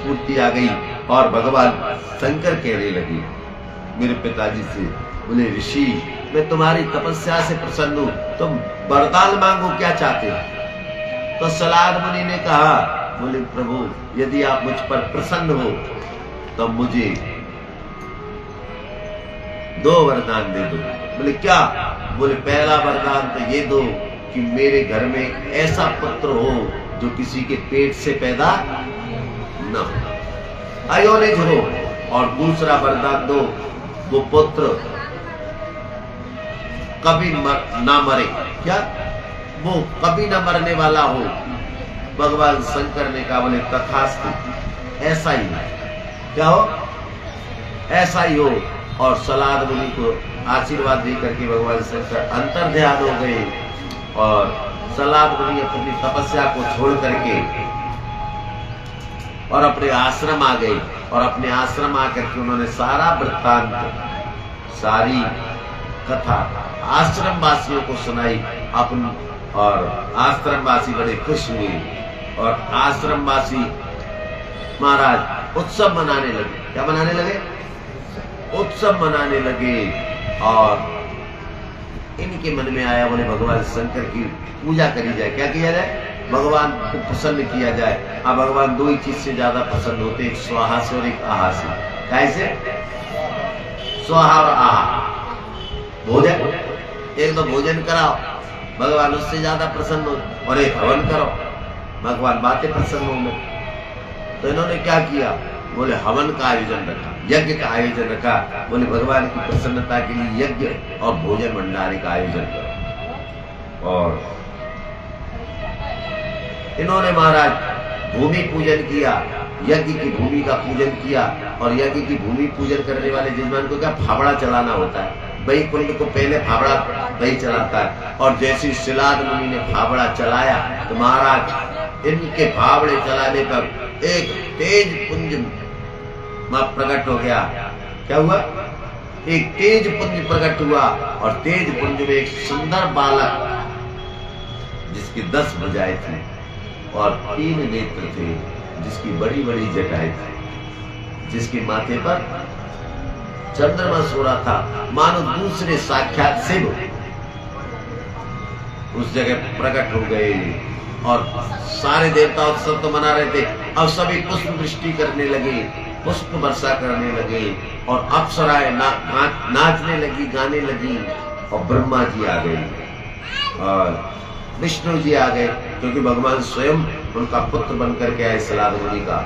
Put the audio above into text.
स्फूर्ति आ गई और भगवान शंकर कहने लगे मेरे पिताजी से, बोले ऋषि मैं तुम्हारी तपस्या से प्रसन्न हूं, तुम वरदान मांगो, क्या चाहते हो? तो सलाद मुनि ने कहा, बोले प्रभु यदि आप मुझ पर प्रसन्न हो तो मुझे 2 वरदान दे दो। बोले क्या? बोले पहला वरदान तो ये दो कि मेरे घर में ऐसा पुत्र हो जो किसी के पेट से पैदा न हो, अयोनिज हो, और दूसरा वरदान दो वो पुत्र कभी ना मरे। क्या? वो कभी ना मरने वाला हो। भगवान शंकर ने कहा, बोले तथास्तु, ऐसा ही हो। क्या हो? ऐसा ही हो। और सलाद मुनि को आशीर्वाद दे करके भगवान शंकर अंतर ध्यान हो गए और सलाद मुनि अपनी तपस्या को छोड़ करके और अपने आश्रम आ गए। और अपने आश्रम आकर के उन्होंने सारा वृत्तांत, सारी कथा आश्रम वासियों को सुनाई अपन, और आश्रम वासी बड़े खुश हुए और आश्रम वासी महाराज उत्सव मनाने लगे। क्या मनाने लगे? उत्सव मनाने लगे। और इनके मन में आया, बोले भगवान शंकर की पूजा करी जाए। क्या किया जाए? भगवान को प्रसन्न किया जाए। अब भगवान 2 ही चीज से ज्यादा प्रसन्न होते, एक स्वाहा से और एक आहा से। कैसे? स्वाहा और आहा, भोजन। एक तो भोजन कराओ, भगवान उससे ज्यादा प्रसन्न हो, और एक हवन करो, भगवान बातें प्रसन्न होंगे। तो इन्होंने क्या किया? बोले हवन का आयोजन रखा, यज्ञ का आयोजन रखा। बोले भगवान की प्रसन्नता के लिए यज्ञ और भोजन भंडारे का आयोजन करो। और इन्होंने महाराज भूमि पूजन किया, यज्ञ की भूमि का पूजन किया। और यज्ञ की भूमि पूजन करने वाले यजमान को क्या फावड़ा चलाना होता है, वही कुंड को पहले फावड़ा वही चलाता है। और जैसे सलाद मुनि ने फावड़ा चलाया तो महाराज इनके फावड़े चलाने पर एक तेज पुंज प्रकट हो गया। क्या हुआ? एक तेज पुंज प्रकट हुआ और तेज पुंज में एक सुंदर बालक जिसकी 10 भुजाएं थी और 3 नेत्र थे, जिसकी बड़ी बड़ी जटाएं थी, जिसके माथे पर चंद्रमा सो रहा था, मानो दूसरे साक्षात शिव उस जगह प्रकट हो गए। और सारे देवता उत्सव तो मना रहे थे, अब सभी पुष्प वृष्टि करने लगे, पुष्प वर्षा करने लगे, और अप्सराएं नाचने लगी, गाने लगी। और ब्रह्मा जी आ गए और विष्णु जी आ गए, क्योंकि भगवान स्वयं उनका पुत्र बनकर के आए सलाद मुनि का।